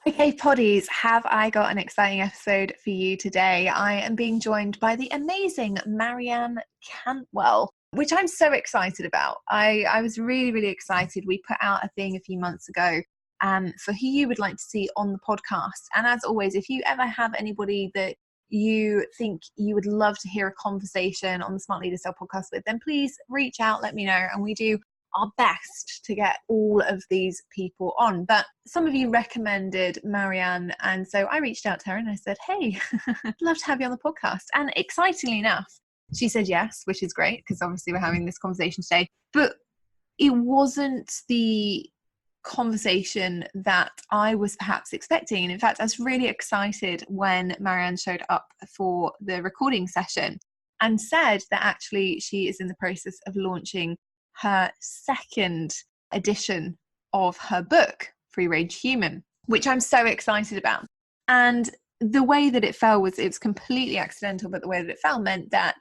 Okay, Poddies, have I got an exciting episode for you today? I am being joined by the amazing Marianne Cantwell, which I'm so excited about. I was really, really excited. We put out a thing a few months ago for who you would like to see on the podcast. And as always, if you ever have anybody that you think you would love to hear a conversation on the Smart Leader Sell podcast with, then please reach out, let me know, and we do our best to get all of these people on. But some of you recommended Marianne, and so I reached out to her and I said, hey, I'd love to have you on the podcast. And excitingly enough, she said yes, which is great because obviously we're having this conversation today. But it wasn't the conversation that I was perhaps expecting. And in fact, I was really excited when Marianne showed up for the recording session and said that actually she is in the process of launching her second edition of her book, FreeRange Human, which I'm so excited about. And the way that it fell was, it was completely accidental, but the way that it fell meant that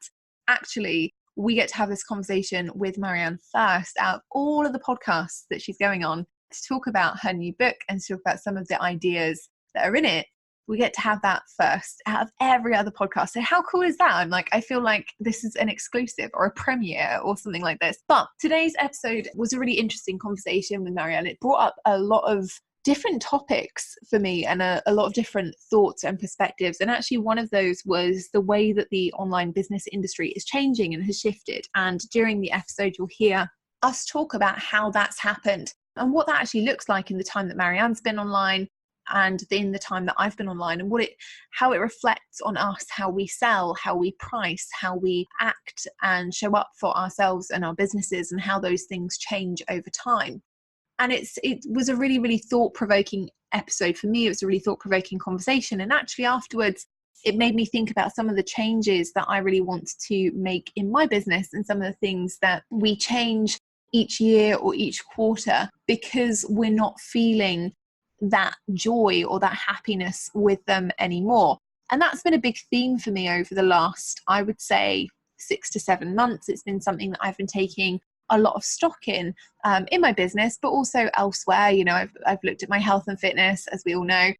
actually we get to have this conversation with Marianne first out of all of the podcasts that she's going on to talk about her new book and to talk about some of the ideas that are in it. We get to have that first out of every other podcast. So how cool is that? I feel like this is an exclusive or a premiere or something like this. But today's episode was a really interesting conversation with Marianne. It brought up a lot of different topics for me and a lot of different thoughts and perspectives. And actually one of those was the way that the online business industry is changing and has shifted. And during the episode, you'll hear us talk about how that's happened and what that actually looks like in the time that Marianne's been online and in the time that I've been online, and how it reflects on us, how we sell, how we price, how we act and show up for ourselves and our businesses, and how those things change over time. And it was a really, really thought-provoking episode for me. It was a really thought-provoking conversation. And actually afterwards, it made me think about some of the changes that I really want to make in my business and some of the things that we change each year or each quarter because we're not feeling that joy or that happiness with them anymore. And that's been a big theme for me over the last, I would say, 6 to 7 months. It's been something that I've been taking a lot of stock in my business, but also elsewhere. You know, I've looked at my health and fitness, as we all know,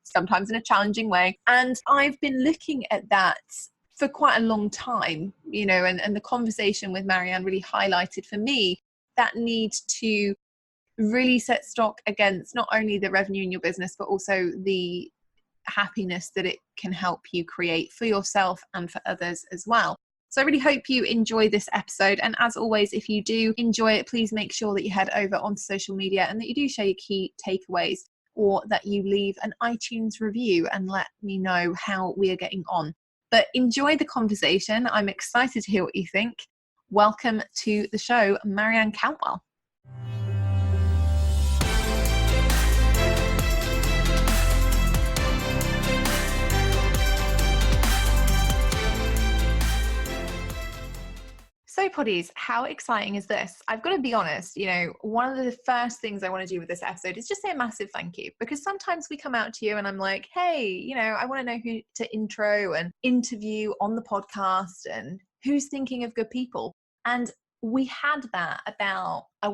sometimes in a challenging way. And I've been looking at that for quite a long time, you know, and the conversation with Marianne really highlighted for me that need to really set stock against not only the revenue in your business, but also the happiness that it can help you create for yourself and for others as well. So I really hope you enjoy this episode. And as always, if you do enjoy it, please make sure that you head over onto social media and that you do share your key takeaways, or that you leave an iTunes review and let me know how we are getting on. But enjoy the conversation. I'm excited to hear what you think. Welcome to the show, Marianne Cantwell. So Poddies, how exciting is this? I've got to be honest, you know, one of the first things I want to do with this episode is just say a massive thank you, because sometimes we come out to you and I'm like, hey, you know, I want to know who to intro and interview on the podcast and who's thinking of good people. And we had that about 4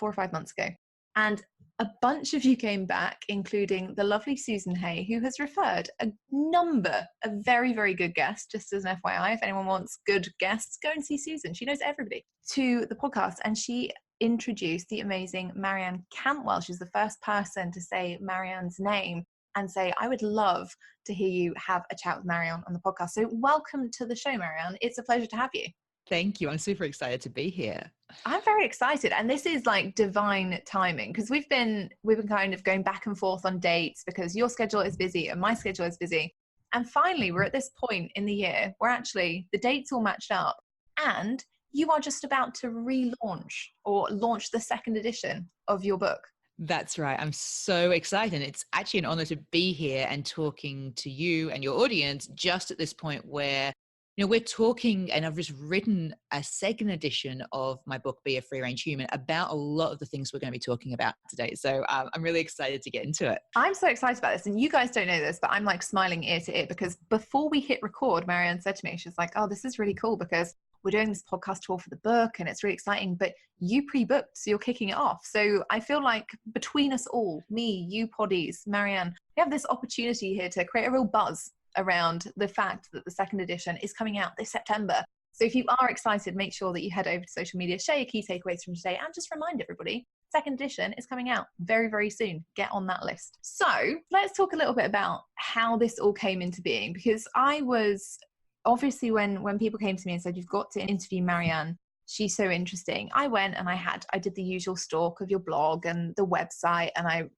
or 5 months ago. And a bunch of you came back, including the lovely Susan Hay, who has referred a number of very, very good guests, just as an FYI, if anyone wants good guests, go and see Susan. She knows everybody, to the podcast. And she introduced the amazing Marianne Cantwell. She's the first person to say Marianne's name and say, I would love to hear you have a chat with Marianne on the podcast. So welcome to the show, Marianne. It's a pleasure to have you. Thank you. I'm super excited to be here. I'm very excited. And this is like divine timing, because we've been kind of going back and forth on dates because your schedule is busy and my schedule is busy. And finally, we're at this point in the year where actually the dates all matched up and you are just about to relaunch or launch the second edition of your book. That's right. I'm so excited. It's actually an honor to be here and talking to you and your audience just at this point where, you know, we're talking, and I've just written a second edition of my book, Be a FreeRange Human, about a lot of the things we're going to be talking about today. So I'm really excited to get into it. I'm so excited about this. And you guys don't know this, but I'm like smiling ear to ear because before we hit record, Marianne said to me, she's like, oh, this is really cool because we're doing this podcast tour for the book and it's really exciting, but you pre-booked, so you're kicking it off. So I feel like between us all, me, you, Poddies, Marianne, we have this opportunity here to create a real buzz around the fact that the second edition is coming out this September. So if you are excited, make sure that you head over to social media, share your key takeaways from today, and just remind everybody, second edition is coming out very, very soon. Get on that list. So let's talk a little bit about how this all came into being, because I was obviously, when people came to me and said, you've got to interview Marianne, she's so interesting. I went and I did the usual stalk of your blog and the website. And I,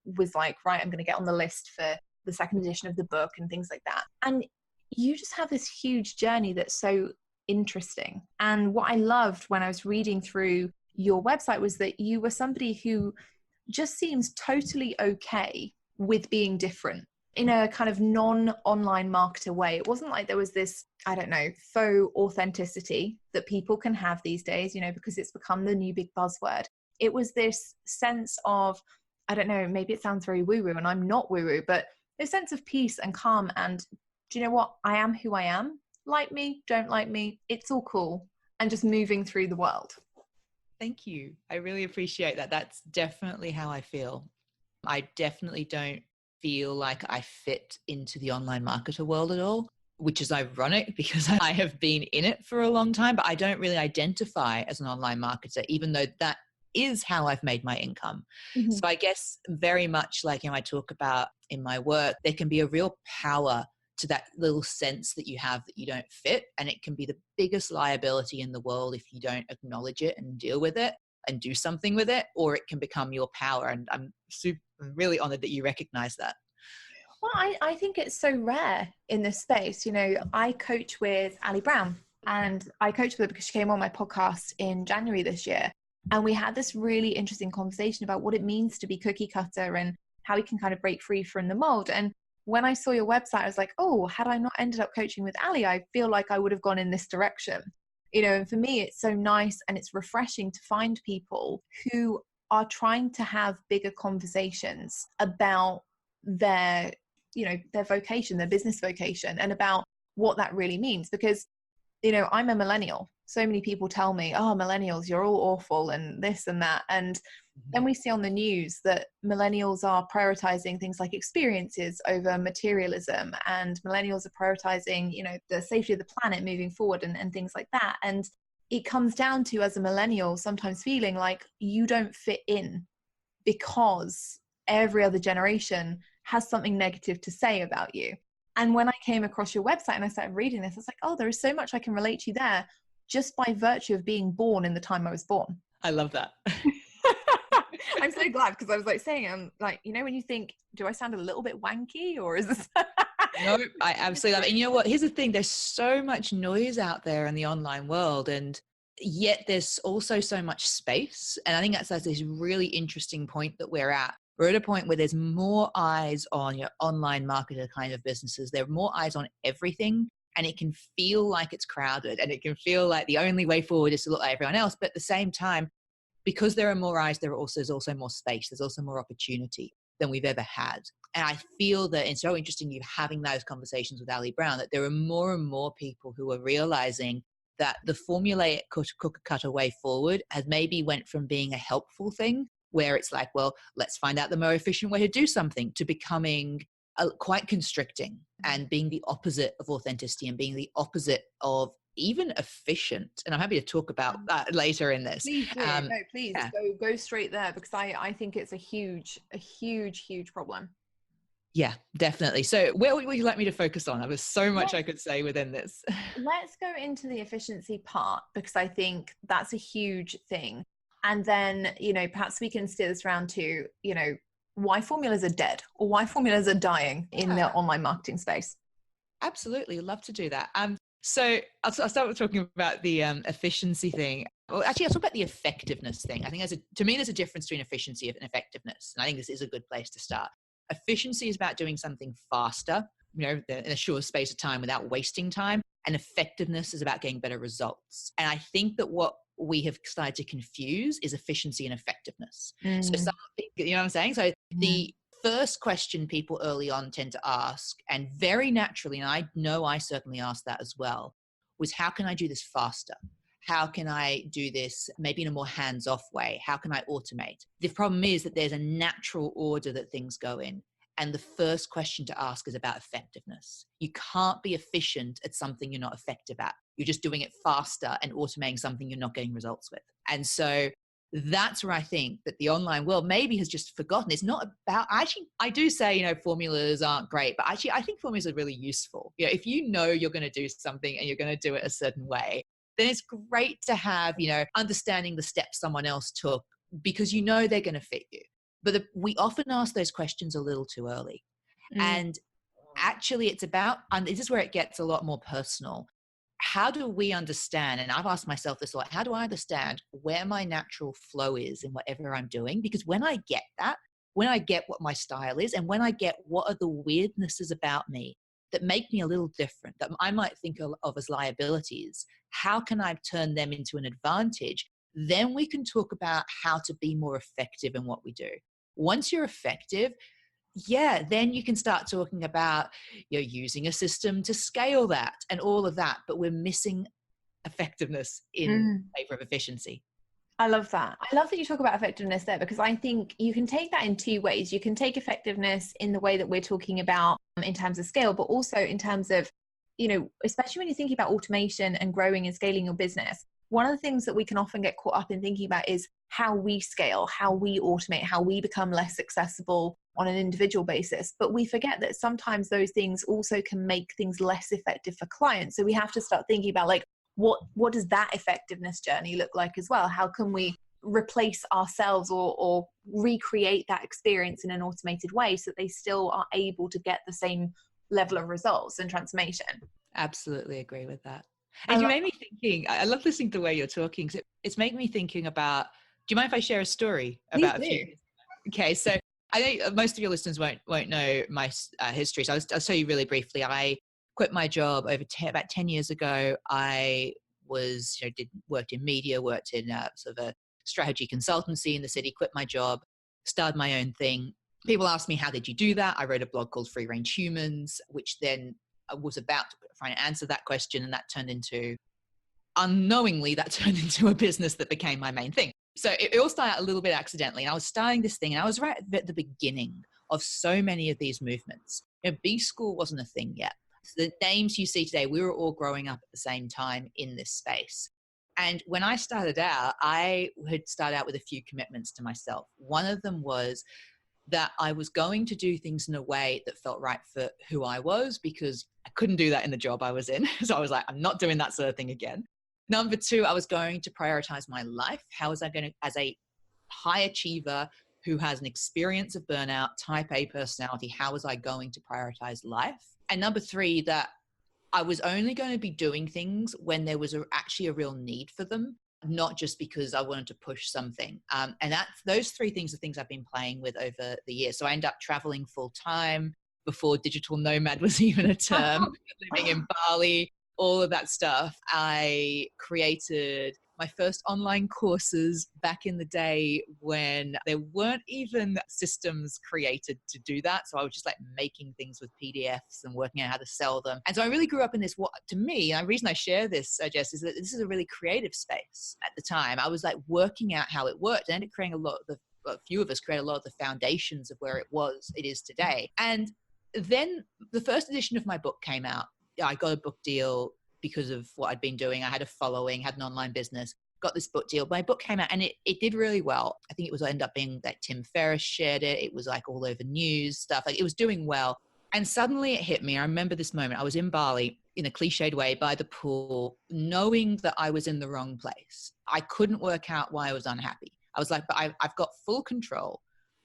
was like, right, I'm going to get on the list for the second edition of the book and things like that. And you just have this huge journey that's so interesting. And what I loved when I was reading through your website was that you were somebody who just seems totally okay with being different in a kind of non-online marketer way. It wasn't like there was this, I don't know, faux authenticity that people can have these days, because it's become the new big buzzword. It was this sense of, I don't know, maybe it sounds very woo-woo and I'm not woo-woo, but this sense of peace and calm. And do you know what? I am who I am. Like me, don't like me, it's all cool. And just moving through the world. Thank you. I really appreciate that. That's definitely how I feel. I definitely don't feel like I fit into the online marketer world at all, which is ironic because I have been in it for a long time, but I don't really identify as an online marketer, even though that is how I've made my income. Mm-hmm. So I guess very much like I talk about in my work, there can be a real power to that little sense that you have that you don't fit. And it can be the biggest liability in the world if you don't acknowledge it and deal with it and do something with it, or it can become your power. And I'm really honored that you recognize that. Well, I think it's so rare in this space. I coach with Ali Brown, and I coached with her because she came on my podcast in January this year. And we had this really interesting conversation about what it means to be cookie cutter and how we can kind of break free from the mold. And when I saw your website, I was like, oh, had I not ended up coaching with Ali, I feel like I would have gone in this direction. And for me, it's so nice and it's refreshing to find people who are trying to have bigger conversations about their vocation, their business vocation, and about what that really means. Because, I'm a millennial. So many people tell me, oh, millennials, you're all awful and this and that. And then we see on the news that millennials are prioritizing things like experiences over materialism, and millennials are prioritizing, the safety of the planet moving forward and things like that. And it comes down to, as a millennial, sometimes feeling like you don't fit in because every other generation has something negative to say about you. And when I came across your website and I started reading this, I was like, oh, there is so much I can relate to you there just by virtue of being born in the time I was born. I love that. I'm so glad, because I was like saying, I'm like, when you think, do I sound a little bit wanky or is this? No, I absolutely love it. And you know what? Here's the thing. There's so much noise out there in the online world, and yet there's also so much space. And I think that's this really interesting point that we're at. We're at a point where there's more eyes on your online marketer kind of businesses. There are more eyes on everything, and it can feel like it's crowded, and it can feel like the only way forward is to look like everyone else. But at the same time, because there are more eyes, there's also more space. There's also more opportunity than we've ever had. And I feel that it's so interesting you having those conversations with Ali Brown, that there are more and more people who are realizing that the formulaic cookie cutter way forward has maybe went from being a helpful thing, where it's like, well, let's find out the more efficient way to do something, to becoming quite constricting and being the opposite of authenticity and being the opposite of even efficient. And I'm happy to talk about that later in this. Please do. No, please yeah. Go straight there, because I think it's a huge problem. Yeah, definitely. So where would you like me to focus on? There's so much I could say within this. Let's go into the efficiency part, because I think that's a huge thing. And then, perhaps we can steer this around to, why formulas are dead or why formulas are dying in the online marketing space. Absolutely. Love to do that. So I'll start with talking about the efficiency thing. Well, actually, I'll talk about the effectiveness thing. I think to me, there's a difference between efficiency and effectiveness. And I think this is a good place to start. Efficiency is about doing something faster, in a short space of time without wasting time. And effectiveness is about getting better results. And I think that what we have started to confuse is efficiency and effectiveness. So some people, you know what I'm saying? So the first question people early on tend to ask, and very naturally, and I know I certainly asked that as well, was how can I do this faster? How can I do this maybe in a more hands-off way? How can I automate? The problem is that there's a natural order that things go in. And the first question to ask is about effectiveness. You can't be efficient at something you're not effective at. You're just doing it faster and automating something you're not getting results with. And so that's where I think that the online world maybe has just forgotten. It's not about, actually, I do say, formulas aren't great, but actually I think formulas are really useful. If you know you're going to do something and you're going to do it a certain way, then it's great to have, understanding the steps someone else took because they're going to fit you. But we often ask those questions a little too early. And actually it's about, and this is where it gets a lot more personal. How do we understand, and I've asked myself this a lot, how do I understand where my natural flow is in whatever I'm doing? Because when I get that, when I get what my style is, and when I get what are the weirdnesses about me that make me a little different, that I might think of as liabilities, how can I turn them into an advantage? Then we can talk about how to be more effective in what we do. Once you're effective, then you can start talking about using a system to scale that and all of that, but we're missing effectiveness in favor of efficiency. I love that. I love that you talk about effectiveness there, because I think you can take that in two ways. You can take effectiveness in the way that we're talking about in terms of scale, but also in terms of, especially when you're thinking about automation and growing and scaling your business. One of the things that we can often get caught up in thinking about is how we scale, how we automate, how we become less accessible on an individual basis. But we forget that sometimes those things also can make things less effective for clients. So we have to start thinking about what does that effectiveness journey look like as well? How can we replace ourselves or recreate that experience in an automated way so that they still are able to get the same level of results and transformation? Absolutely agree with that. And you made me thinking, I love listening to the way you're talking. So it's making me thinking about, do you mind if I share a story about a few years ago? Okay, so I think most of your listeners won't know my history. So I'll tell you really briefly. I quit my job about 10 years ago. I was, worked in media, worked in sort of a strategy consultancy in the city, quit my job, started my own thing. People asked me, how did you do that? I wrote a blog called FreeRange Humans, which then was about trying to answer that question. And that unknowingly turned into a business that became my main thing. So it all started out a little bit accidentally. And I was starting this thing, and I was right at the beginning of so many of these movements. B School wasn't a thing yet. So the names you see today, we were all growing up at the same time in this space. And when I started out, I had started out with a few commitments to myself. One of them was that I was going to do things in a way that felt right for who I was, because I couldn't do that in the job I was in. So I was like, I'm not doing that sort of thing again. Number two, I was going to prioritize my life. How was I going to, as a high achiever who has an experience of burnout, type A personality, how was I going to prioritize life? And number three, that I was only going to be doing things when there was actually a real need for them, not just because I wanted to push something. And those three things are things I've been playing with over the years. So I ended up traveling full time before digital nomad was even a term, living in Bali, all of that stuff. I created my first online courses back in the day when there weren't even systems created to do that. So I was just making things with PDFs and working out how to sell them. And so I really grew up in this, what to me, and the reason I share this, Jess, is that this is a really creative space at the time. I was working out how it worked, and it creating a few of us created a lot of the foundations of where it is today. And then the first edition of my book came out. I got a book deal because of what I'd been doing. I had a following, had an online business, got this book deal. My book came out and it did really well. I think it ended up being that Tim Ferriss shared it. It was all over news stuff. It was doing well. And suddenly it hit me. I remember this moment. I was in Bali in a cliched way by the pool, knowing that I was in the wrong place. I couldn't work out why I was unhappy. I was but I've got full control.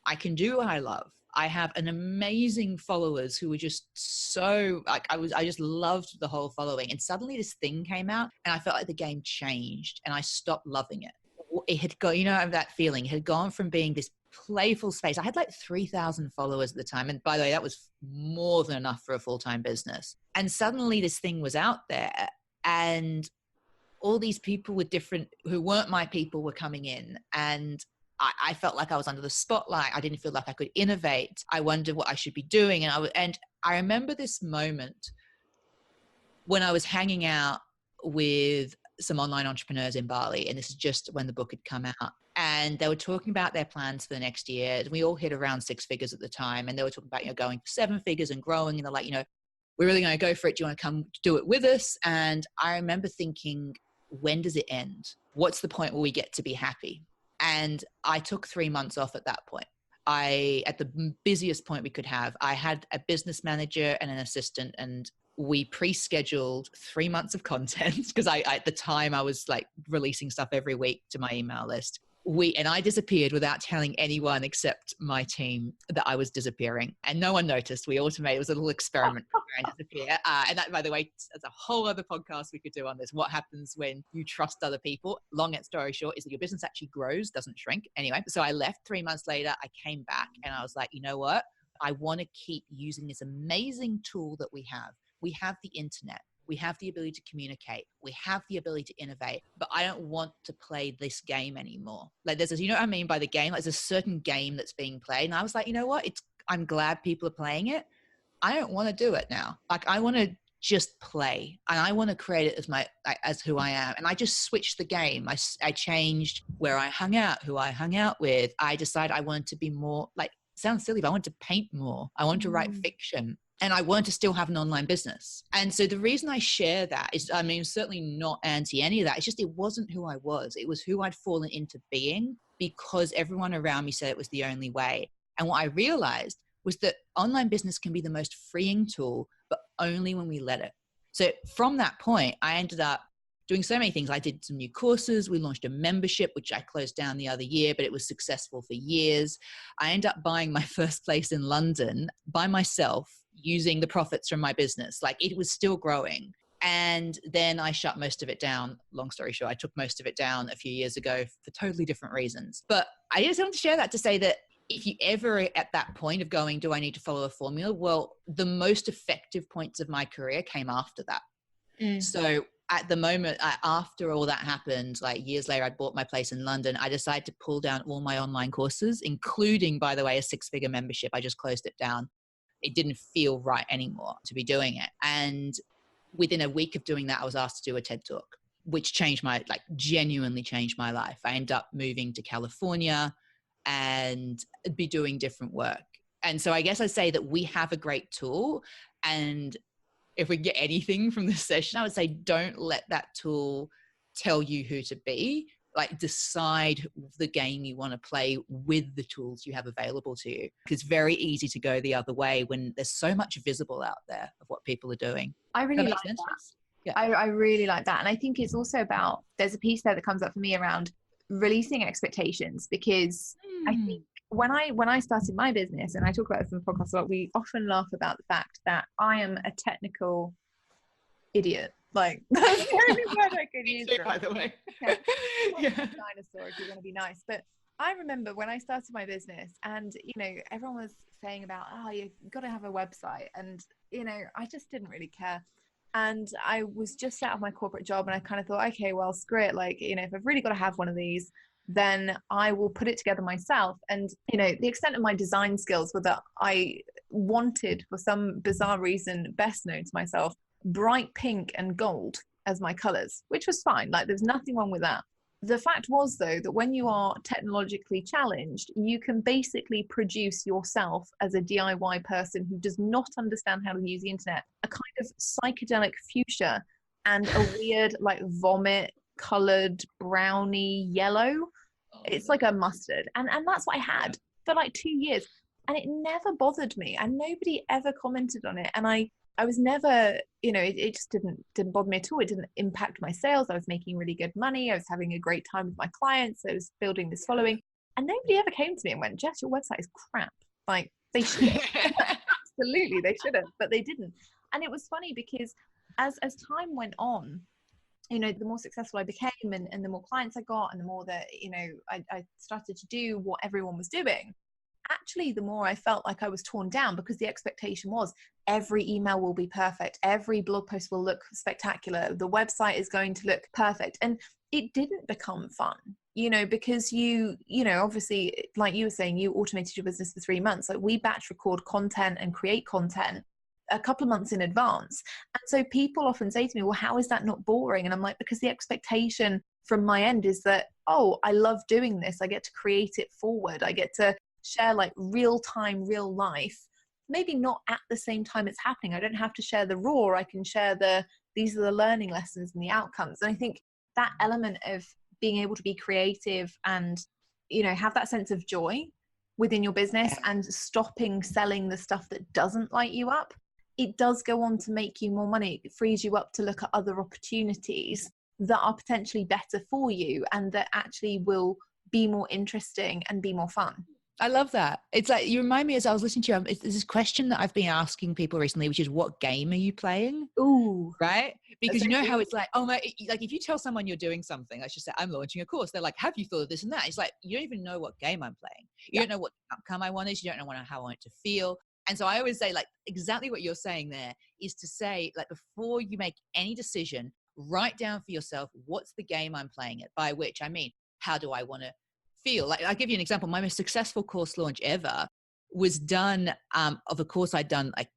I can do what I love. I have an amazing followers who were just so I just loved the whole following. And suddenly this thing came out and I felt like the game changed and I stopped loving it. It had got, that feeling, it had gone from being this playful space. I had 3,000 followers at the time. And by the way, that was more than enough for a full-time business. And suddenly this thing was out there and all these people who weren't my people were coming in, and I felt like I was under the spotlight. I didn't feel like I could innovate. I wondered what I should be doing. And I remember this moment when I was hanging out with some online entrepreneurs in Bali, and this is just when the book had come out, and they were talking about their plans for the next year. We all hit around 6 figures at the time, and they were talking about, going for 7 figures and growing, and they're like, we're really going to go for it. Do you want to come do it with us? And I remember thinking, when does it end? What's the point where we get to be happy? And I took 3 months off at that point. At the busiest point we could have, I had a business manager and an assistant, and we pre-scheduled 3 months of content because at the time I was like releasing stuff every week to my email list. I disappeared without telling anyone except my team that I was disappearing, and no one noticed. We automated, it was a little experiment trying to disappear. And that, by the way, that's a whole other podcast we could do on this. What happens when you trust other people? Long story short is that your business actually grows, doesn't shrink. Anyway, so I left 3 months later. I came back and I was like, you know what? I want to keep using this amazing tool that we have. We have the internet. We have the ability to communicate. We have the ability to innovate, but I don't want to play this game anymore. Like there's, you know what I mean by the game? Like there's a certain game that's being played. And I was like, you know what? I'm glad people are playing it. I don't want to do it now. Like I want to just play, and I want to create it as who I am. And I just switched the game. I changed where I hung out, who I hung out with. I decided I wanted to be more, like, sounds silly, but I wanted to paint more. I wanted to write fiction. And I wanted to still have an online business. And so the reason I share that is, I mean, certainly not anti any of that. It's just, it wasn't who I was. It was who I'd fallen into being because everyone around me said it was the only way. And what I realized was that online business can be the most freeing tool, but only when we let it. So from that point, I ended up doing so many things. I did some new courses. We launched a membership, which I closed down the other year, but it was successful for years. I ended up buying my first place in London by myself, using the profits from my business. Like it was still growing. And then I shut most of it down. Long story short, I took most of it down a few years ago for totally different reasons. But I just want to share that to say that if you ever at that point of going, do I need to follow a formula? Well, the most effective points of my career came after that. So at the moment, after all that happened, like years later, I bought my place in London. I decided to pull down all my online courses, including, by the way, a 6-figure membership. I just closed it down. It didn't feel right anymore to be doing it. And within a week of doing that, I was asked to do a TED Talk, which genuinely changed my life. I ended up moving to California and be doing different work. And so I guess I say that we have a great tool. And if we get anything from this session, I would say don't let that tool tell you who to be. Like decide the game you want to play with the tools you have available to you. Because it's very easy to go the other way when there's so much visible out there of what people are doing. I really like that. Yeah. I really like that. And I think it's also about, there's a piece there that comes up for me around releasing expectations, because I think when I started my business, and I talk about this in the podcast a lot, we often laugh about the fact that I am a technical idiot. Like that's the only word I could use. By the way, yeah. Dinosaur, if you want to be nice. But I remember when I started my business, and everyone was saying about, you've got to have a website, and I just didn't really care. And I was just out of my corporate job, and I kind of thought, okay, well, screw it. Like, if I've really got to have one of these, then I will put it together myself. And the extent of my design skills were that I wanted, for some bizarre reason, best known to myself, bright pink and gold as my colors, which was fine. Like there's nothing wrong with that. The fact was, though, that when you are technologically challenged, you can basically produce yourself as a DIY person who does not understand how to use the internet, a kind of psychedelic fuchsia and a weird like vomit colored brownie yellow. It's like a mustard. And that's what I had for like 2 years. And it never bothered me. And nobody ever commented on it. And I was never, it just didn't bother me at all. It didn't impact my sales. I was making really good money. I was having a great time with my clients. I was building this following. And nobody ever came to me and went, Jess, your website is crap. Like they should absolutely, they should have, but they didn't. And it was funny because as time went on, the more successful I became and the more clients I got and the more that, I started to do what everyone was doing, actually, the more I felt like I was torn down, because the expectation was every email will be perfect. Every blog post will look spectacular. The website is going to look perfect. And it didn't become fun, because obviously, like you were saying, you automated your business for 3 months. Like we batch record content and create content. a couple of months in advance. And so people often say to me, well, how is that not boring? And I'm like, because the expectation from my end is that, oh, I love doing this. I get to create it forward. I get to share like real time, real life, maybe not at the same time it's happening. I don't have to share the raw. I can share these are the learning lessons and the outcomes. And I think that element of being able to be creative and, you know, have that sense of joy within your business and stopping selling the stuff that doesn't light you up, it does go on to make you more money. It frees you up to look at other opportunities that are potentially better for you and that actually will be more interesting and be more fun. I love that. It's like, you remind me, as I was listening to you, it's this question that I've been asking people recently, which is, what game are you playing? Ooh. Right? Because you know how it's like, oh my, like if you tell someone you're doing something, let's just say I'm launching a course, they're like, have you thought of this and that? It's like, you don't even know what game I'm playing. You don't know what outcome I want is. You don't know how I want it to feel. And so I always say, like, exactly what you're saying there is to say, like, before you make any decision, write down for yourself, what's the game I'm playing it? By which I mean, how do I want to feel? Like, I'll give you an example. My most successful course launch ever was done of a course I'd done like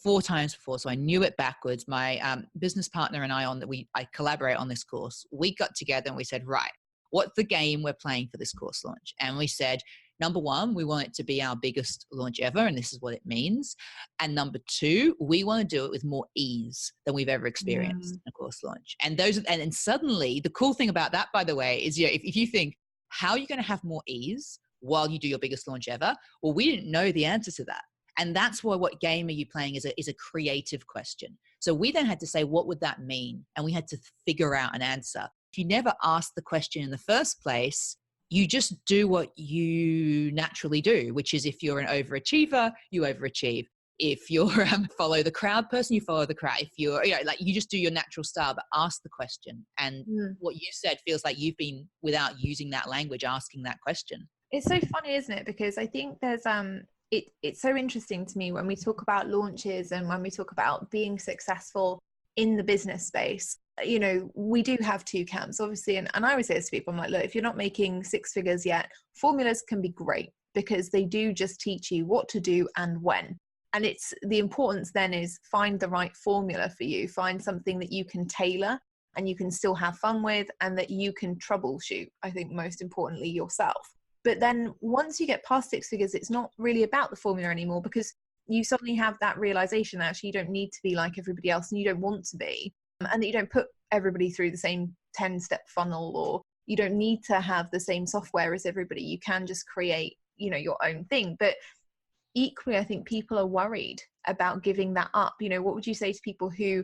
4 times before. So I knew it backwards. My business partner and I collaborate on this course. We got together and we said, right, what's the game we're playing for this course launch? And we said, number 1, we want it to be our biggest launch ever, and this is what it means. And number 2, we want to do it with more ease than we've ever experienced in a course launch. And then suddenly, the cool thing about that, by the way, is, you know, if you think, how are you going to have more ease while you do your biggest launch ever? Well, we didn't know the answer to that. And that's why what game are you playing is a creative question. So we then had to say, what would that mean? And we had to figure out an answer. If you never asked the question in the first place, you just do what you naturally do, which is, if you're an overachiever, you overachieve. If you're a follow the crowd person, you follow the crowd. If you're, you know, like, you just do your natural style, but ask the question. And what you said feels like you've been, without using that language, asking that question. It's so funny, isn't it? Because I think there's it's so interesting to me when we talk about launches and when we talk about being successful in the business space. You know, we do have 2 camps, obviously. And I always say this to people, I'm like, look, if you're not making 6 figures yet, formulas can be great because they do just teach you what to do and when. And it's the importance then is find the right formula for you, find something that you can tailor and you can still have fun with and that you can troubleshoot, I think most importantly, yourself. But then once you get past 6 figures, it's not really about the formula anymore, because you suddenly have that realization that actually you don't need to be like everybody else and you don't want to be, and that you don't put everybody through the same 10-step funnel, or you don't need to have the same software as everybody. You can just create, you know, your own thing. But equally, I think people are worried about giving that up. You know, what would you say to people who,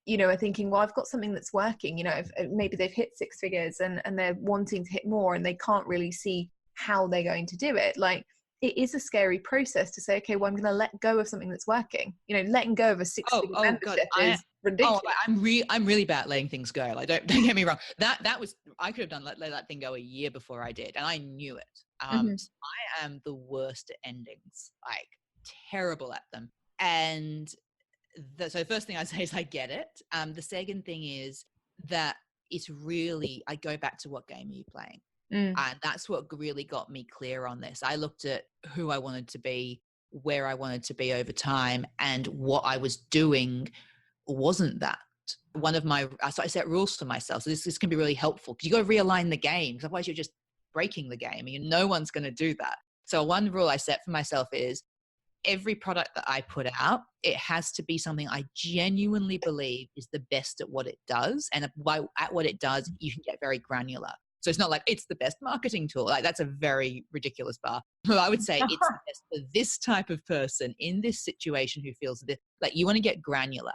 you know, are thinking, well, I've got something that's working, you know, maybe they've hit 6 figures and they're wanting to hit more and they can't really see how they're going to do it. Like, it is a scary process to say, okay, well, I'm going to let go of something that's working. You know, letting go of a 6-figure membership is ridiculous. I'm really bad at letting things go. Like, don't get me wrong. That was, I could have let that thing go a year before I did, and I knew it. So I am the worst at endings, like terrible at them. And so the first thing I say is I get it. The second thing is that it's really, I go back to, what game are you playing? And that's what really got me clear on this. I looked at who I wanted to be, where I wanted to be over time, and what I was doing wasn't that. So I set rules for myself. So this can be really helpful, because you got to realign the game, because otherwise you're just breaking the game, and no one's going to do that. So one rule I set for myself is, every product that I put out, it has to be something I genuinely believe is the best at what it does. And at what it does, you can get very granular. So it's not like it's the best marketing tool. Like, that's a very ridiculous bar. But I would say it's the best for this type of person in this situation who feels this. Like, you want to get granular.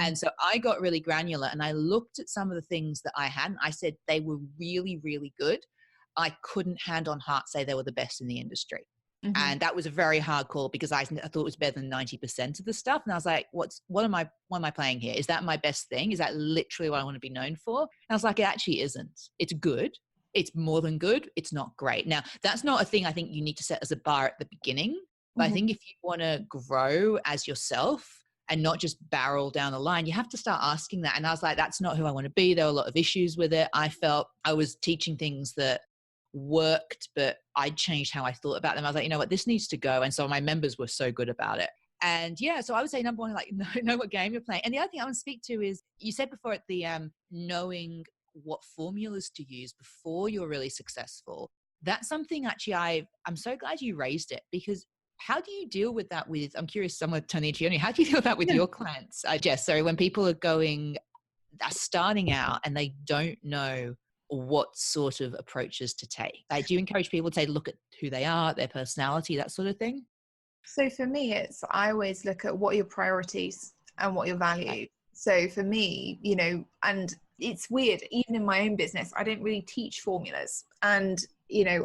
And so I got really granular, and I looked at some of the things that I had, and I said they were really, really good. I couldn't hand on heart say they were the best in the industry. And that was a very hard call, because I thought it was better than 90% of the stuff. And I was like, what am I playing here? Is that my best thing? Is that literally what I want to be known for? And I was like, it actually isn't. It's good. It's more than good. It's not great. Now, that's not a thing I think you need to set as a bar at the beginning. But I think if you want to grow as yourself and not just barrel down the line, you have to start asking that. And I was like, that's not who I want to be. There were a lot of issues with it. I felt I was teaching things that worked, but I changed how I thought about them. I was like, you know what, this needs to go. And so my members were so good about it. And yeah, so I would say number one, like know what game you're playing. And the other thing I want to speak to is, you said before at the knowing what formulas to use before you're really successful. That's something actually I'm so glad you raised it, because how do you deal with that with, I'm curious, someone turning to you, how do you deal with that with your clients, Jess? So when people are starting out and they don't know what sort of approaches to take, like, do you encourage people to look at who they are, their personality, that sort of thing? So for me, I always look at what are your priorities and what your values. So for me, and it's weird, even in my own business, I don't really teach formulas. And,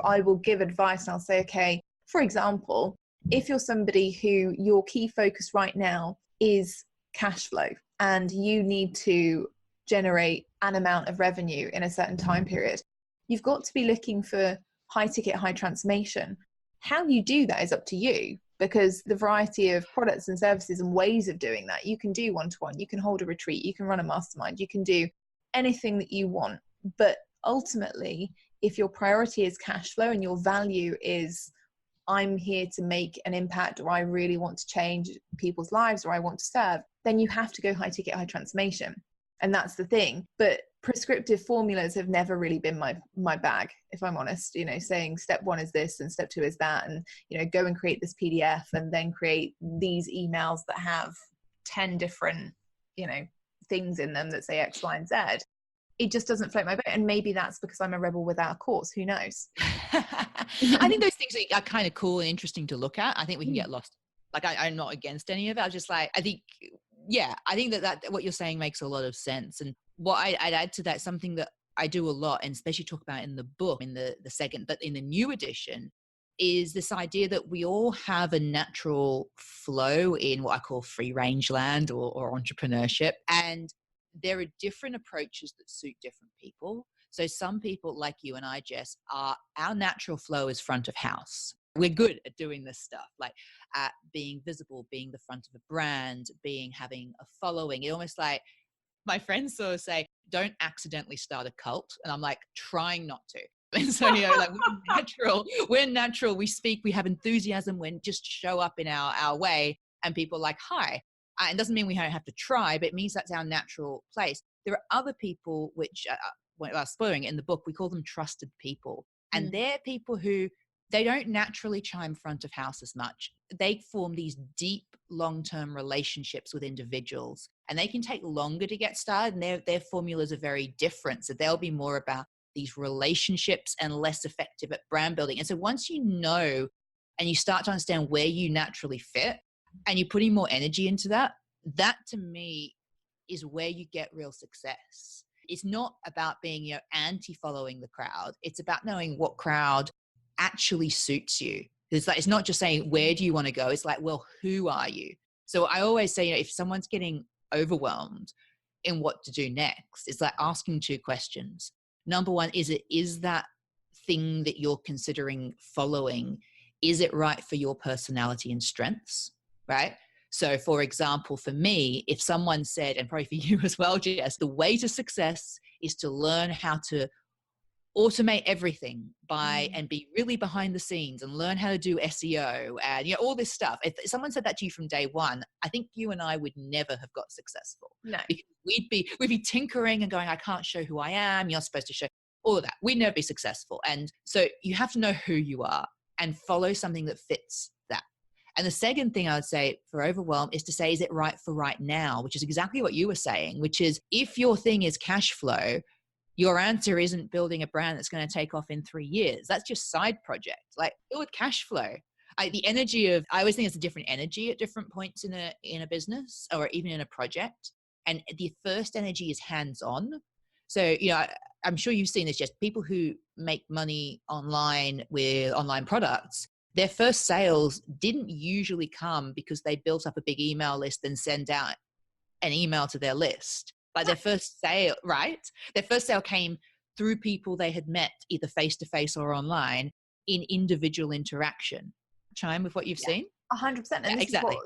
I will give advice and I'll say, okay, for example, if you're somebody who your key focus right now is cash flow and you need to generate an amount of revenue in a certain time period, you've got to be looking for high ticket, high transformation. How you do that is up to you, because the variety of products and services and ways of doing that, you can do one-to-one, you can hold a retreat, you can run a mastermind, you can do anything that you want. But ultimately, if your priority is cash flow and your value is, I'm here to make an impact, or I really want to change people's lives, or I want to serve, then you have to go high ticket, high transformation. And that's the thing. But prescriptive formulas have never really been my bag, if I'm honest, saying step one is this and step two is that, and, go and create this PDF and then create these emails that have 10 different, things in them that say X, Y, and Z. It just doesn't float my boat. And maybe that's because I'm a rebel without a cause. Who knows? I think those things are kind of cool and interesting to look at. I think we can get lost. Like, I'm not against any of it. I was just like, I think that what you're saying makes a lot of sense. And what I'd add to that, something that I do a lot, and especially talk about in the book, in the second, but in the new edition, is this idea that we all have a natural flow in what I call free range land or entrepreneurship. And there are different approaches that suit different people. So some people like you and I, Jess, our natural flow is front of house. We're good at doing this stuff, like at being visible, being the front of a brand, having a following. It almost like, my friends sort of say, don't accidentally start a cult. And I'm like, trying not to. And so, like, we're natural, we speak, we have enthusiasm, we just show up in our way, and people are like, hi. It doesn't mean we don't have to try, but it means that's our natural place. There are other people, which, spoiling it in the book, we call them trusted people. And they're people who, they don't naturally chime front of house as much. They form these deep, long-term relationships with individuals, and they can take longer to get started, and their formulas are very different. So they'll be more about these relationships and less effective at brand building. And so once you know, and you start to understand where you naturally fit, and you're putting more energy into that to me is where you get real success. It's not about being, anti-following the crowd. It's about knowing what crowd actually suits you. It's not just saying, where do you want to go? It's like, well, who are you? So I always say, if someone's getting overwhelmed in what to do next, it's like asking two questions. Number one, is that thing that you're considering following, is it right for your personality and strengths? Right? So for example, for me, if someone said, and probably for you as well, Jess, the way to success is to learn how to automate everything and be really behind the scenes and learn how to do SEO and all this stuff. If someone said that to you from day one, I think you and I would never have got successful. No. Because we'd be tinkering and going, I can't show who I am. You're supposed to show all of that. We'd never be successful. And so you have to know who you are and follow something that fits that. And the second thing I would say for overwhelm is to say, is it right for right now? Which is exactly what you were saying, which is, if your thing is cash flow, your answer isn't building a brand that's going to take off in 3 years. That's just side project. Like, build cash flow. I always think it's a different energy at different points in a business or even in a project. And the first energy is hands-on. So, I'm sure you've seen this, just people who make money online with online products, their first sales didn't usually come because they built up a big email list and send out an email to their list. Like their first sale, right? Their first sale came through people they had met either face-to-face or online in individual interaction. Chime with what you've seen? 100%. And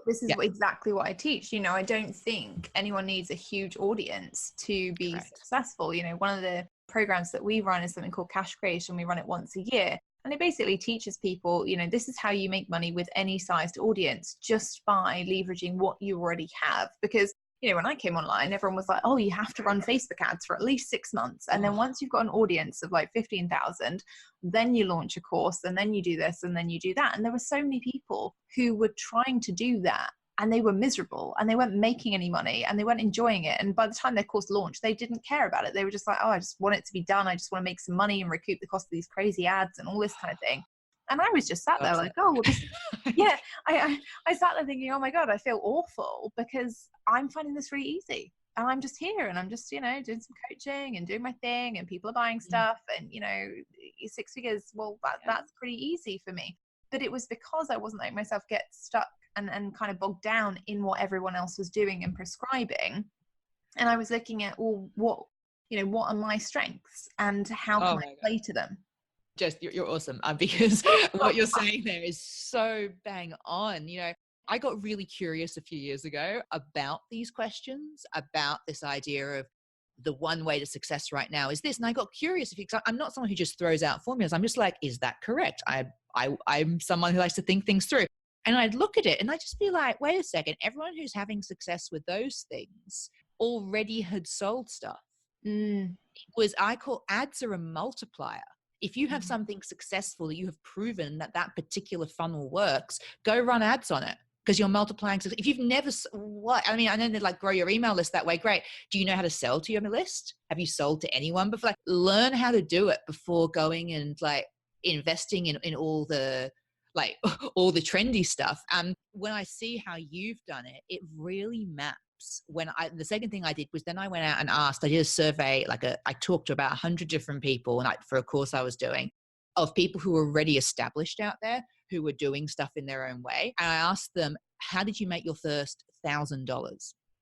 this is exactly what I teach. I don't think anyone needs a huge audience to be successful. One of the programs that we run is something called Cash Creation. We run it once a year. And it basically teaches people, this is how you make money with any sized audience, just by leveraging what you already have. Because, when I came online, everyone was like, oh, you have to run Facebook ads for at least 6 months. And then once you've got an audience of like 15,000, then you launch a course, and then you do this, and then you do that. And there were so many people who were trying to do that, and they were miserable, and they weren't making any money, and they weren't enjoying it. And by the time their course launched, they didn't care about it. They were just like, oh, I just want it to be done. I just want to make some money and recoup the cost of these crazy ads and all this kind of thing. And I was just sat there like, oh, well, this, yeah, I sat there thinking, oh my God, I feel awful because I'm finding this really easy. And I'm just here, and I'm just, doing some coaching and doing my thing, and people are buying stuff, and, 6 figures. Well, that's pretty easy for me. But it was because I wasn't letting myself get stuck and kind of bogged down in what everyone else was doing and prescribing. And I was looking at, well, what are my strengths, and how can I play to them? Jess, you're awesome, because what you're saying there is so bang on. I got really curious a few years ago about these questions, about this idea of the one way to success right now is this. And I got curious because I'm not someone who just throws out formulas. I'm just like, is that correct? I'm someone who likes to think things through. And I'd look at it and I'd just be like, wait a second, everyone who's having success with those things already had sold stuff. I call ads are a multiplier. If you have something successful that you have proven that particular funnel works, go run ads on it, because you're multiplying. If you've never, I know they grow your email list that way. Great. Do you know how to sell to your list? Have you sold to anyone before? Learn how to do it before going and investing in all the all the trendy stuff. And when I see how you've done it, it really maps. The second thing I did was then I went out and I did a survey, I talked to about 100 different people, and for a course I was doing, of people who were already established out there, who were doing stuff in their own way. And I asked them, how did you make your first $1,000?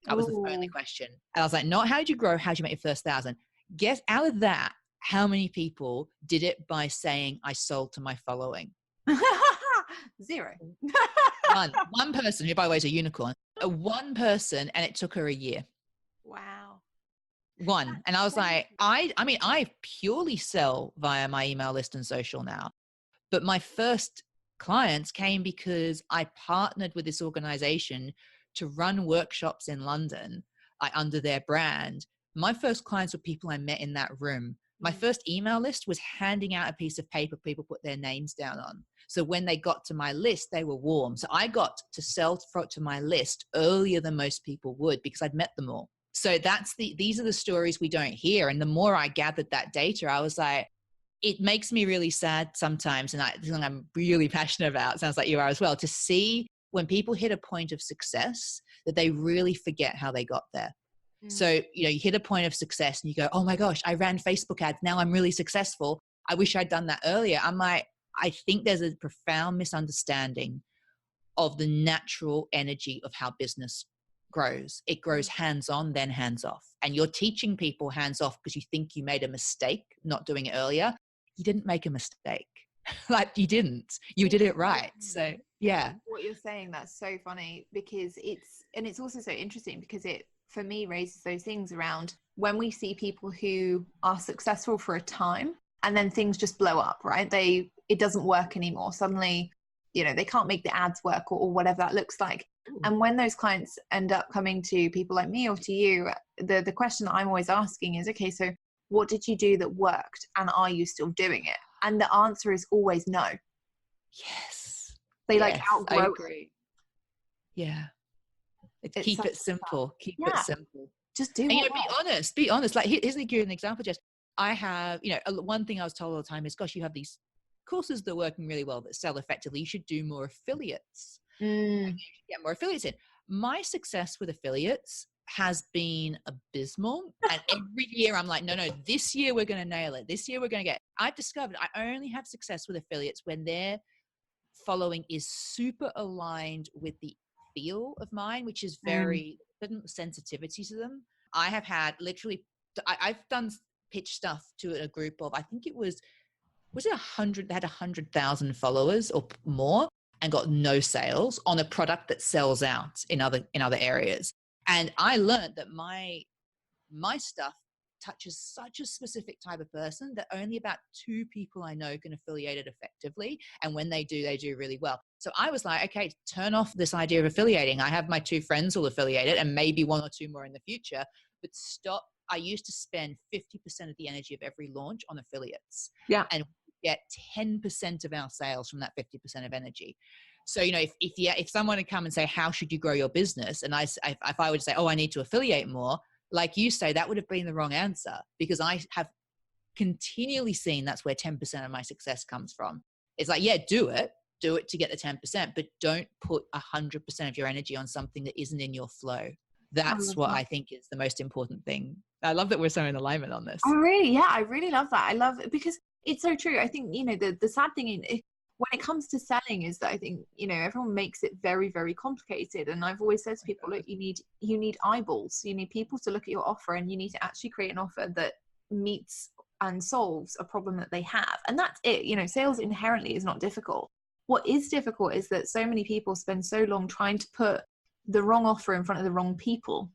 That was the only question. And I was like, not how did you grow, how did you make your first 1,000? Guess out of that, how many people did it by saying, I sold to my following? 0. One person, who by the way is a unicorn. One person, and it took her a year. Wow. One. And I was like, I purely sell via my email list and social now. But my first clients came because I partnered with this organization to run workshops in London under their brand. My first clients were people I met in that room. My first email list was handing out a piece of paper people put their names down on. So when they got to my list, they were warm. So I got to sell to my list earlier than most people would, because I'd met them all. So these are the stories we don't hear. And the more I gathered that data, I was like, it makes me really sad sometimes. And something I'm really passionate about, sounds like you are as well, to see when people hit a point of success that they really forget how they got there. So, you hit a point of success and you go, oh my gosh, I ran Facebook ads. Now I'm really successful. I wish I'd done that earlier. I'm like, I think there's a profound misunderstanding of the natural energy of how business grows. It grows hands-on, then hands-off. And you're teaching people hands-off because you think you made a mistake not doing it earlier. You didn't make a mistake. You didn't. You did it right. So, yeah. What you're saying, that's so funny, because it's also so interesting because it, for me, raises those things around when we see people who are successful for a time and then things just blow up, right? It doesn't work anymore. Suddenly, they can't make the ads work or whatever that looks like. And when those clients end up coming to people like me or to you, the question that I'm always asking is, okay, so what did you do that worked? And are you still doing it? And the answer is always no. Yes. They outgrow. I agree. Yeah. Keep it simple. Keep it simple. Just do and, it. Be honest. Here's me giving an example, Jess. I have, one thing I was told all the time is, gosh, you have these courses that are working really well that sell effectively. You should do more affiliates. You should get more affiliates in. My success with affiliates has been abysmal. And every year I'm like, no, this year we're going to nail it. This year we're going to I've discovered I only have success with affiliates when their following is super aligned with the feel of mine, which is very sensitivity to them. I have had I've done pitch stuff to a group of, I think it was it 100, they had 100,000 followers or more and got no sales on a product that sells out in other areas. And I learned that my stuff touches such a specific type of person that only about 2 people I know can affiliate it effectively. And when they do really well. So I was like, okay, turn off this idea of affiliating. I have my 2 friends who'll affiliate it and maybe 1 or 2 more in the future, but stop. I used to spend 50% of the energy of every launch on affiliates. Yeah. And get 10% of our sales from that 50% of energy. So, you know, if someone would come and say, how should you grow your business? And if I would say, oh, I need to affiliate more, like you say, that would have been the wrong answer, because I have continually seen that's where 10% of my success comes from. It's like, yeah, do it to get the 10%, but don't put 100% of your energy on something that isn't in your flow. That's what I think is the most important thing. I love that we're so in alignment on this. I really love that. I love it because it's so true. I think, you know, the sad thing when it comes to selling is that I think, you know, everyone makes it very, very complicated. And I've always said to people, look, you need eyeballs. You need people to look at your offer, and you need to actually create an offer that meets and solves a problem that they have. And that's it. You know, sales inherently is not difficult. What is difficult is that so many people spend so long trying to put the wrong offer in front of the wrong people.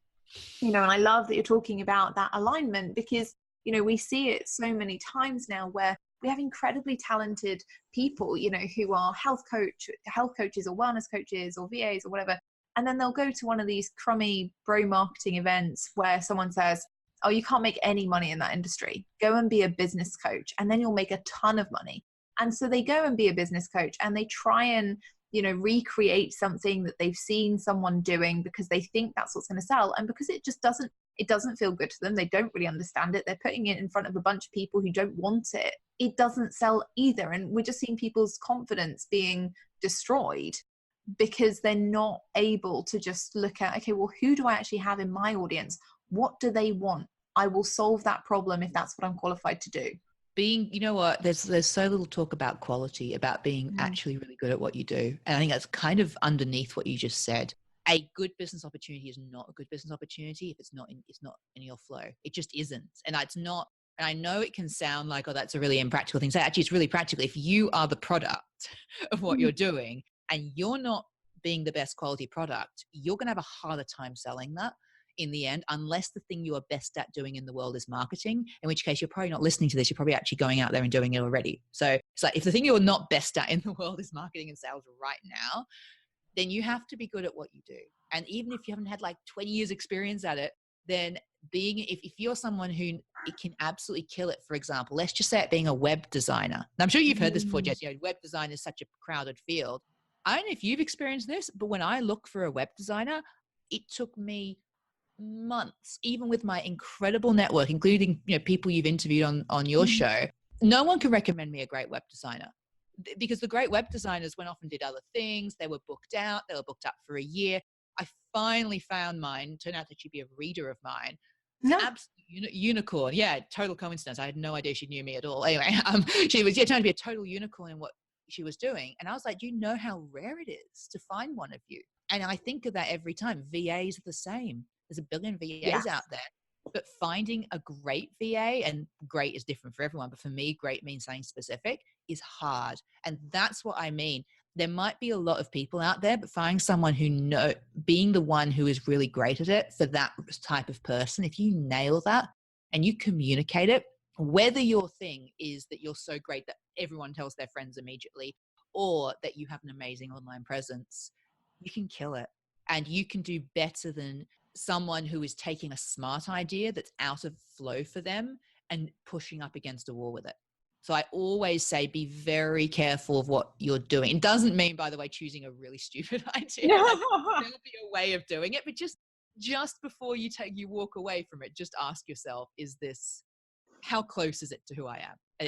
You know, and I love that you're talking about that alignment, because, you know, we see it so many times now where we have incredibly talented people, you know, who are health coaches or wellness coaches or VAs or whatever. And then they'll go to one of these crummy bro marketing events where someone says, oh, you can't make any money in that industry. Go and be a business coach, and then you'll make a ton of money. And so they go and be a business coach, and they try and, you know, recreate something that they've seen someone doing because they think that's what's going to sell. And because it just doesn't feel good to them. They don't really understand it. They're putting it in front of a bunch of people who don't want it. It doesn't sell either. And we're just seeing people's confidence being destroyed because they're not able to just look at, okay, well, who do I actually have in my audience? What do they want? I will solve that problem if that's what I'm qualified to do. You know what, there's so little talk about quality, about being actually really good at what you do. And I think that's kind of underneath what you just said. A good business opportunity is not a good business opportunity if it's not in your flow. It just isn't. And it's not, and I know it can sound like, oh, that's a really impractical thing. So actually it's really practical. If you are the product of what you're doing and you're not being the best quality product, you're going to have a harder time selling that in the end, unless the thing you are best at doing in the world is marketing, in which case you're probably not listening to this. You're probably actually going out there and doing it already. So it's like, if the thing you're not best at in the world is marketing and sales right now, then you have to be good at what you do. And even if you haven't had like 20 years experience at it, then if you're someone who can absolutely kill it, for example, let's just say it being a web designer. And I'm sure you've heard this before, Jess, you know, web design is such a crowded field. I don't know if you've experienced this, but when I look for a web designer, it took me months, even with my incredible network, including, you know, people you've interviewed on your show. No one can recommend me a great web designer, because the great web designers went off and did other things. They were booked out. They were booked up for a year. I finally found mine. Turned out that she'd be a reader of mine. No. Absolute unicorn. Yeah, total coincidence. I had no idea she knew me at all. Anyway, she was trying to be a total unicorn in what she was doing. And I was like, do you know how rare it is to find one of you? And I think of that every time. VAs are the same. There's a billion VAs out there, but finding a great VA, and great is different for everyone, but for me, great means something specific, is hard. And that's what I mean. There might be a lot of people out there, but finding someone being the one who is really great at it for that type of person, if you nail that and you communicate it, whether your thing is that you're so great that everyone tells their friends immediately, or that you have an amazing online presence, you can kill it. And you can do better than someone who is taking a smart idea that's out of flow for them and pushing up against a wall with it. So I always say, be very careful of what you're doing. It doesn't mean, by the way, choosing a really stupid idea. Like, there'll be a way of doing it, but just before you walk away from it, just ask yourself, how close is it to who I am?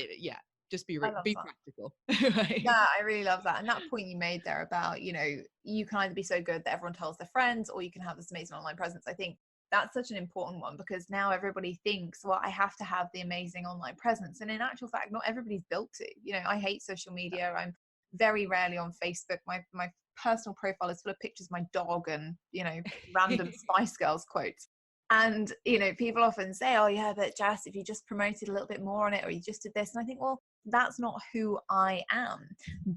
Just be practical. Right? Yeah, I really love that. And that point you made there about, you know, you can either be so good that everyone tells their friends, or you can have this amazing online presence. I think that's such an important one, because now everybody thinks, well, I have to have the amazing online presence. And in actual fact, not everybody's built to. You know, I hate social media. I'm very rarely on Facebook. My personal profile is full of pictures of my dog and, you know, random Spice Girls quotes. And, you know, people often say, oh yeah, but Jess, if you just promoted a little bit more on it, or you just did this. And I think, well, that's not who I am.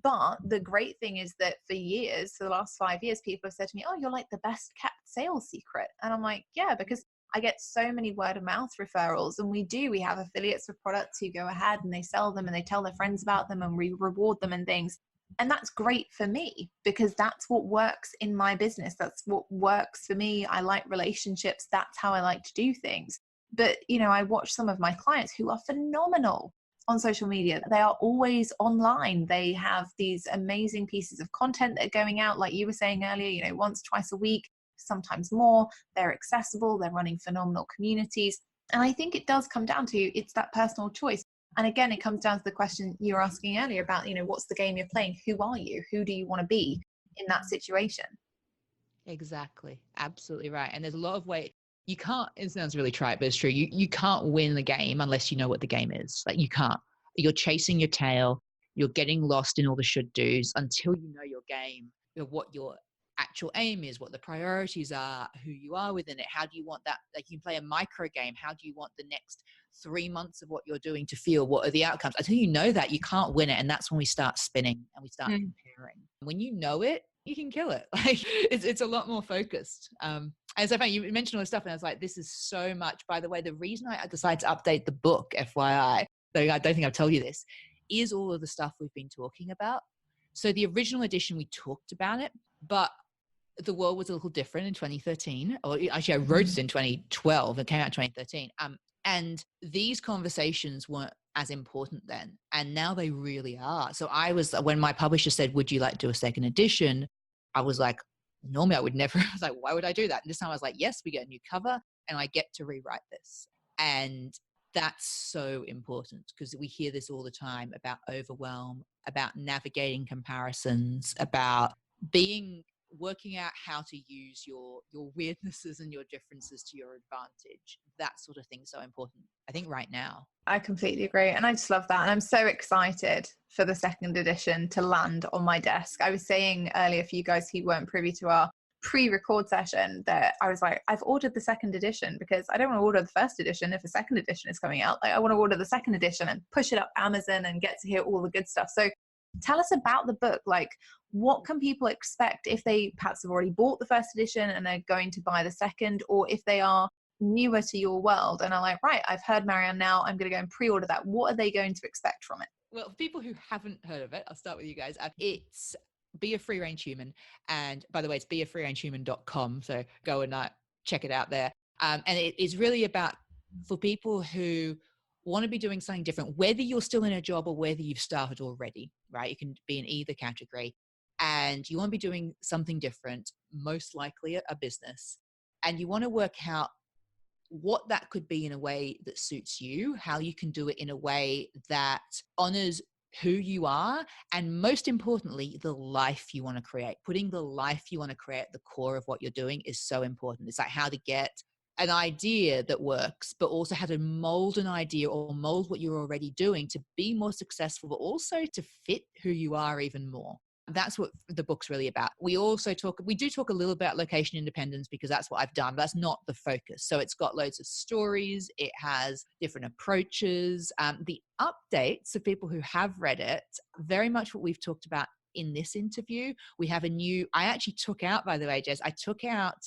But the great thing is that for the last 5 years, people have said to me, oh, you're like the best kept sales secret. And I'm like, yeah, because I get so many word of mouth referrals, and we have affiliates for products who go ahead and they sell them and they tell their friends about them and we reward them and things. And that's great for me because that's what works in my business. That's what works for me. I like relationships. That's how I like to do things. But, I watch some of my clients who are phenomenal on social media. They are always online. They have these amazing pieces of content that are going out, like you were saying earlier, once, twice a week, sometimes more. They're accessible. They're running phenomenal communities. And I think it does come down to, it's that personal choice. And again, it comes down to the question you were asking earlier about, what's the game you're playing? Who are you? Who do you want to be in that situation? Exactly. Absolutely right. And there's a lot of way you can't, it sounds really trite, but it's true. You can't win the game unless you know what the game is. Like you can't. You're chasing your tail. You're getting lost in all the should do's until you know your game, what your actual aim is, what the priorities are, who you are within it. How do you want that? Like you can play a micro game. How do you want the next 3 months of what you're doing to feel? What are the outcomes? Until you know that, you can't win it. And that's when we start spinning and we start comparing. When you know it, you can kill it. Like it's a lot more focused. And so you mentioned all this stuff and I was like, this is so much. By the way, the reason I decided to update the book, FYI, though I don't think I've told you this, is all of the stuff we've been talking about. So the original edition, we talked about it, but the world was a little different in 2013. Or actually I wrote it in 2012 and came out in 2013. And these conversations weren't as important then. And now they really are. So when my publisher said, would you like to do a second edition? I was like, normally I would never. I was like, why would I do that? And this time I was like, yes, we get a new cover and I get to rewrite this. And that's so important because we hear this all the time about overwhelm, about navigating comparisons, about working out how to use your weirdnesses and your differences to your advantage. That sort of thing is so important, I think, right now. I completely agree. And I just love that. And I'm so excited for the second edition to land on my desk. I was saying earlier for you guys who weren't privy to our pre-record session that I was like, I've ordered the second edition because I don't want to order the first edition if a second edition is coming out. Like I want to order the second edition and push it up Amazon and get to hear all the good stuff. So tell us about the book. Like, what can people expect if they perhaps have already bought the first edition and are going to buy the second, or if they are newer to your world and are like, right, I've heard Marianne now, I'm going to go and pre-order that. What are they going to expect from it? Well, for people who haven't heard of it, I'll start with you guys. It's Be a FreeRange Human. And by the way, it's beafreerangehuman.com. So go and check it out there. And it is really about for people who want to be doing something different, whether you're still in a job or whether you've started already, right? You can be in either category and you want to be doing something different, most likely a business. And you want to work out what that could be in a way that suits you, how you can do it in a way that honors who you are, and most importantly, the life you want to create. Putting the life you want to create at the core of what you're doing is so important. It's like how to get an idea that works, but also how to mold an idea or mold what you're already doing to be more successful, but also to fit who you are even more. That's what the book's really about. We do talk a little about location independence because that's what I've done, but that's not the focus. So it's got loads of stories. It has different approaches. The updates for people who have read it, very much what we've talked about in this interview. We have I actually took out, by the way, Jess, I took out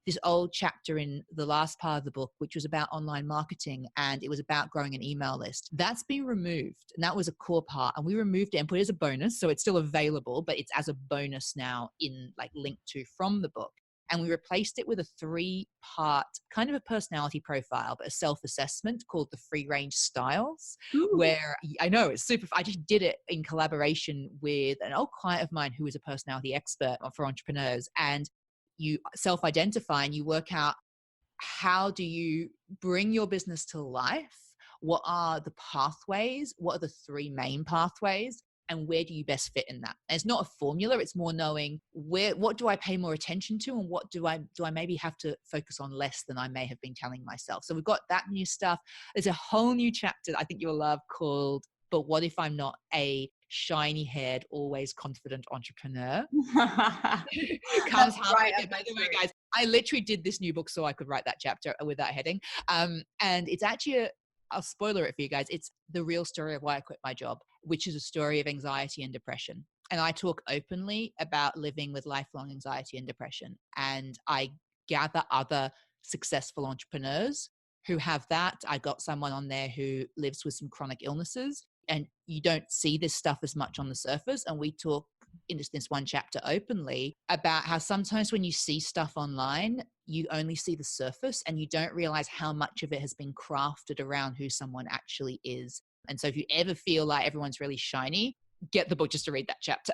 this old chapter in the last part of the book, which was about online marketing, and it was about growing an email list. That's been removed, and that was a core part, and we removed it and put it as a bonus. So it's still available, but it's as a bonus now in linked to from the book. And we replaced it with a 3-part kind of a personality profile, but a self-assessment called the FreeRange Styles. Ooh. Where I know it's super. I just did it in collaboration with an old client of mine who is a personality expert for entrepreneurs, and you self-identify and you work out how do you bring your business to life? What are the pathways? What are the 3 main pathways? And where do you best fit in that? And it's not a formula. It's more knowing what do I pay more attention to and what do I maybe have to focus on less than I may have been telling myself. So we've got that new stuff. There's a whole new chapter that I think you'll love called But What If I'm Not a Shiny-Haired, Always Confident Entrepreneur? Comes halfway. By the way, guys, I literally did this new book so I could write that chapter with that heading. And it's actually I'll spoiler it for you guys. It's the real story of why I quit my job, which is a story of anxiety and depression. And I talk openly about living with lifelong anxiety and depression. And I gather other successful entrepreneurs who have that. I got someone on there who lives with some chronic illnesses, and you don't see this stuff as much on the surface. And we talk in this one chapter openly about how sometimes when you see stuff online, you only see the surface and you don't realize how much of it has been crafted around who someone actually is. And so if you ever feel like everyone's really shiny, get the book just to read that chapter.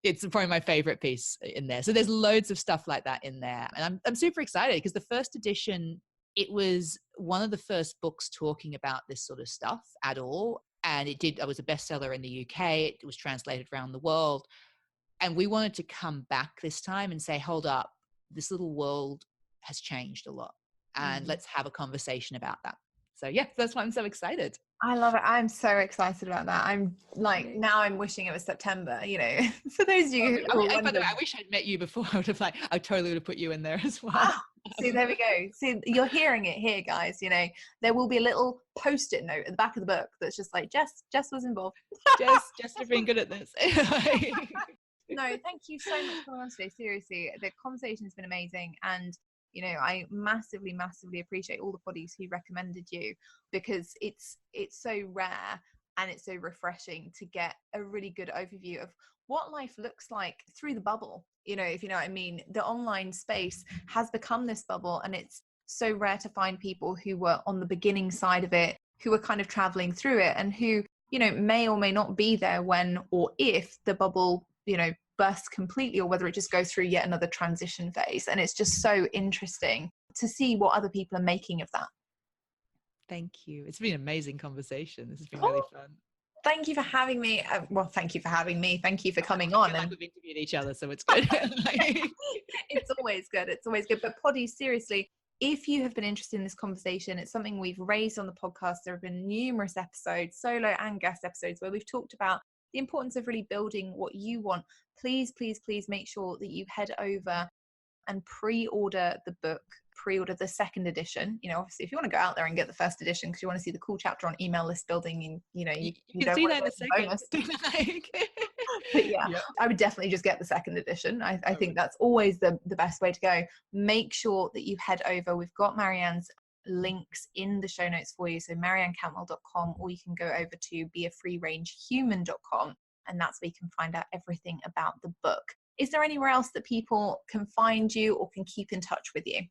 It's probably my favorite piece in there. So there's loads of stuff like that in there. And I'm super excited because the first edition, it was one of the first books talking about this sort of stuff at all. And it was a bestseller in the UK. It was translated around the world. And we wanted to come back this time and say, hold up, this little world has changed a lot. And let's have a conversation about that. So yeah, that's why I'm so excited. I love it. I'm so excited about that. I'm like, now I'm wishing it was September, you know, for those of you who by the way, I wish I'd met you before. I totally would have put you in there as well. See, there we go. See, you're hearing it here, guys. You know, there will be a little post-it note at the back of the book that's just like, Jess was involved. Jess has been good at this. No, thank you so much for coming on today. Seriously, the conversation has been amazing. And you know, I massively appreciate all the poddies who recommended you, because it's so rare and it's so refreshing to get a really good overview of what life looks like through the bubble. You know, if you know what I mean. The online space has become this bubble, and it's so rare to find people who were on the beginning side of it, who were kind of traveling through it, and who, you know, may or may not be there when or if the bubble, you know, bursts completely, or whether it just goes through yet another transition phase. And it's just so interesting to see what other people are making of that. Thank you. It's been an amazing conversation. This has been really fun. Thank you for having me. Well, thank you for having me. Thank you for coming on. Like we've interviewed each other, so it's good. It's always good. It's always good. But poddies, seriously, if you have been interested in this conversation, it's something we've raised on the podcast. There have been numerous episodes, solo and guest episodes, where we've talked about the importance of really building what you want. Please make sure that you head over and pre-order the book, pre-order the second edition. You know, obviously if you want to go out there and get the first edition because you want to see the cool chapter on email list building, and you know, you can see that in a second. But yeah, yep. I would definitely just get the second edition. I think that's always the best way to go. Make sure that you head over. We've got Marianne's links in the show notes for you, so mariannecantwell.com, or you can go over to beafreerangehuman.com, and that's where you can find out everything about the book. Is there anywhere else that people can find you or can keep in touch with you?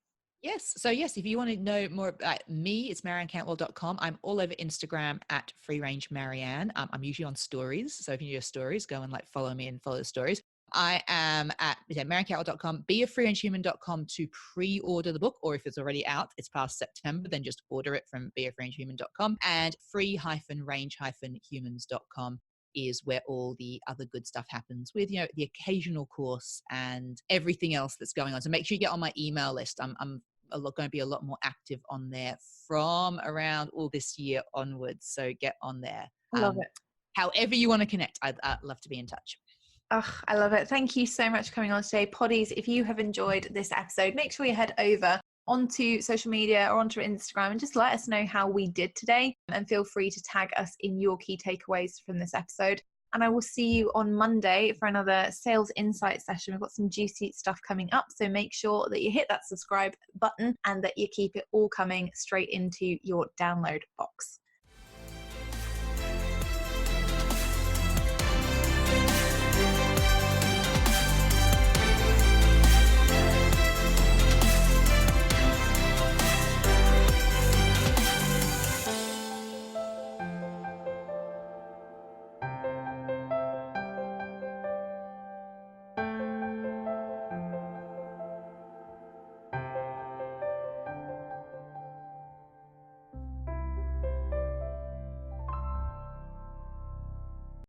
Yes. So yes, if you want to know more about me, it's mariannecantwell.com. I'm all over Instagram at FreeRange Marianne. I'm usually on stories. So if you do your stories, go and like follow me and follow the stories. I am at mariannecantwell.com, beafreerangehuman.com to pre-order the book, or if it's already out, it's past September, then just order it from beafreerangehuman.com, and free-range-humans.com is where all the other good stuff happens, with, you know, the occasional course and everything else that's going on. So make sure you get on my email list. I'm going to be a lot more active on there from around all this year onwards. So get on there. I love it. However you want to connect, I'd love to be in touch. Oh, I love it. Thank you so much for coming on today. Poddies, if you have enjoyed this episode, make sure you head over onto social media or onto Instagram and just let us know how we did today, and feel free to tag us in your key takeaways from this episode. And I will see you on Monday for another sales insight session. We've got some juicy stuff coming up, so make sure that you hit that subscribe button and that you keep it all coming straight into your download box.